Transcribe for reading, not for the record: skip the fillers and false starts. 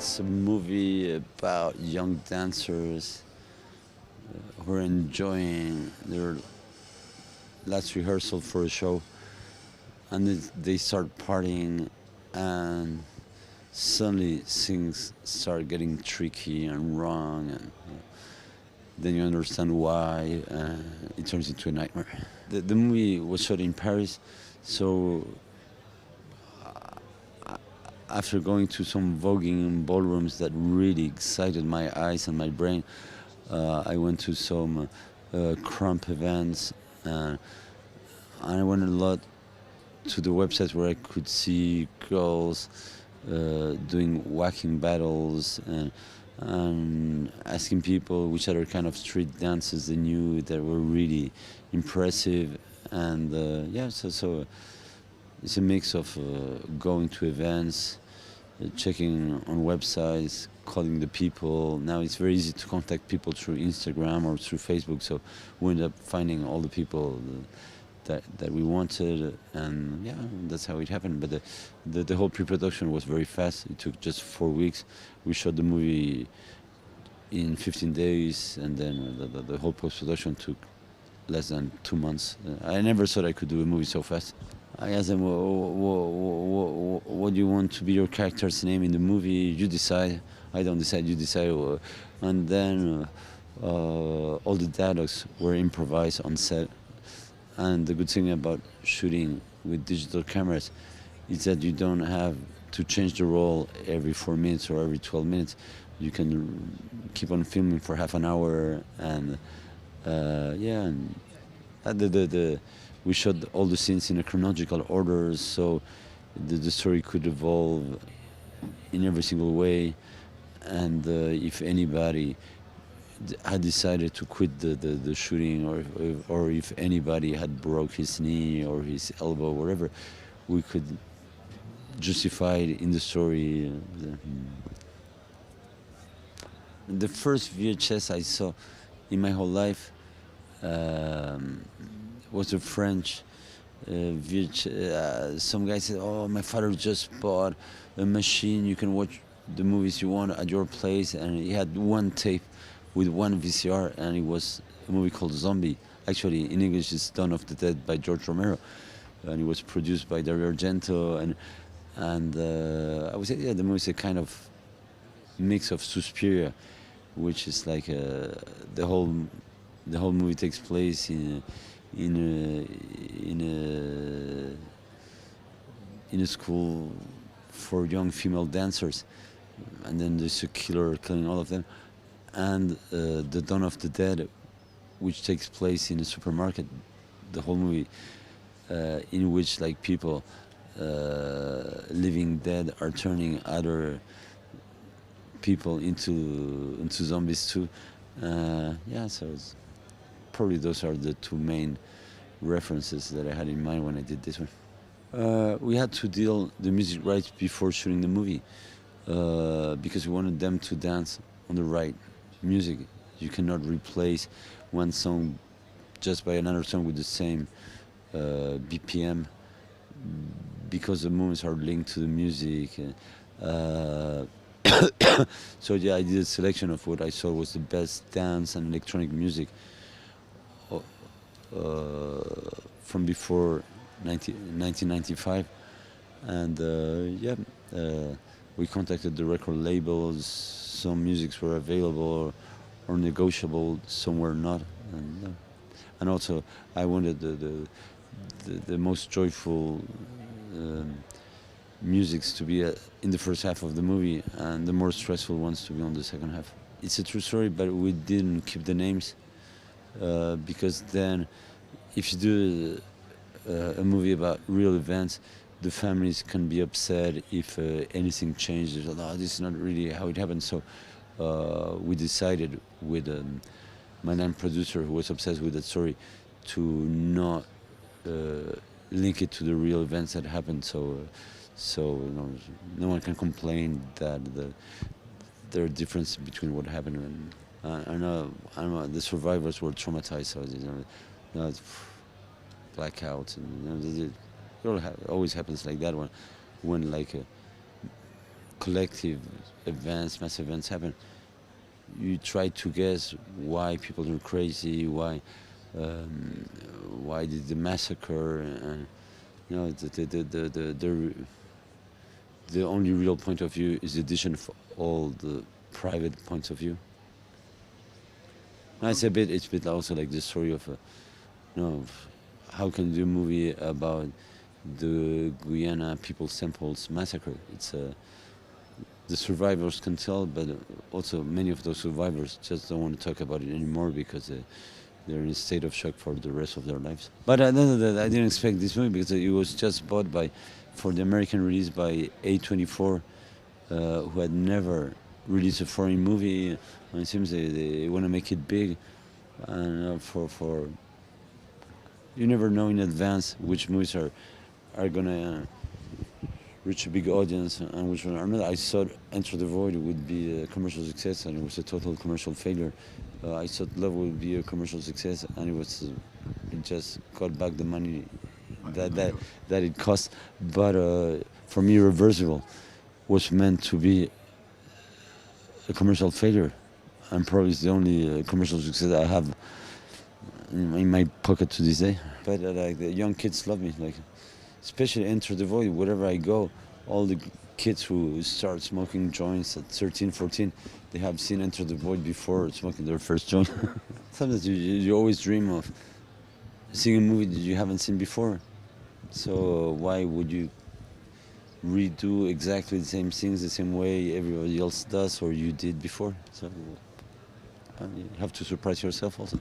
It's a movie about young dancers who are enjoying their last rehearsal for a show, and they start partying, and suddenly things start getting tricky and wrong, and then you understand why. It turns into a nightmare. The movie was shot in Paris, so after going to some voguing ballrooms that really excited my eyes and my brain, I went to some crump events, and I went a lot to the websites where I could see girls doing whacking battles, and asking people which other kind of street dances they knew that were really impressive. And so it's a mix of going to events, checking on websites, calling the people. Now it's very easy to contact people through Instagram or through Facebook, so we end up finding all the people that we wanted, and yeah, that's how it happened. But the whole pre-production was very fast. It took just 4 weeks. We shot the movie in 15 days, and then the whole post-production took less than 2 months. I never thought I could do a movie so fast. I asked them, what do you want to be your character's name in the movie? You decide. I don't decide, you decide. And then all the dialogues were improvised on set. And the good thing about shooting with digital cameras is that you don't have to change the role every 4 minutes or every 12 minutes. You can keep on filming for half an hour, and we shot all the scenes in a chronological order, so the story could evolve in every single way. And if anybody had decided to quit the shooting, or if anybody had broke his knee or his elbow, whatever, we could justify it in the story. The first VHS I saw in my whole life was a French VHS. Some guy said, "Oh, my father just bought a machine. You can watch the movies you want at your place," and he had one tape with one VCR, and it was a movie called Zombie. Actually, in English, it's Dawn of the Dead by George Romero, and it was produced by Dario Argento. And I would say, yeah, the movie is a kind of mix of Suspiria, which is like the whole movie takes place in a school for young female dancers, and then there's a killer killing all of them. And the Dawn of the Dead, which takes place in a supermarket, the whole movie, in which like people living dead are turning other people into zombies too. So it's probably those are the two main references that I had in mind when I did this one. We had to deal the music rights before shooting the movie, because we wanted them to dance on the right music. You cannot replace one song just by another song with the same BPM, because the movements are linked to the music. So yeah, I did a selection of what I saw was the best dance and electronic music from before 1995, and we contacted the record labels. Some musics were available or negotiable, some were not, and also I wanted the most joyful musics to be in the first half of the movie, and the more stressful ones to be on the second half. It's a true story, but we didn't keep the names, because then if you do a movie about real events, the families can be upset if anything changes. Oh, this is not really how it happened. So we decided with my line producer, who was obsessed with that story, to not link it to the real events that happened. So no one can complain that there are differences between what happened. And I know the survivors were traumatized, so it's blackouts, and it always happens like that when like collective events, mass events happen, you try to guess why people are crazy, um, why did the massacre, and the only real point of view is the addition of all the private points of view. And it's a bit also like the story of, how can you do a movie about the Guyana People's Temples massacre? The survivors can tell, but also many of those survivors just don't want to talk about it anymore because they're in a state of shock for the rest of their lives. But other than that, I didn't expect this movie because it was just bought for the American release by A24, who had never released a foreign movie. And it seems they want to make it big, and for you never know in advance which movies are gonna reach a big audience and which one are not. I thought Enter the Void would be a commercial success, and it was a total commercial failure. I thought Love would be a commercial success, and it just got back the money that it cost. But for me, Irreversible was meant to be a commercial failure, and probably it's the only commercial success I have in my pocket to this day. But like the young kids love me, like especially Enter the Void. Wherever I go, all the kids who start smoking joints at 13, 14, they have seen Enter the Void before smoking their first joint. Sometimes you always dream of seeing a movie that you haven't seen before. So why would you redo exactly the same things the same way everybody else does or you did before? So you have to surprise yourself also.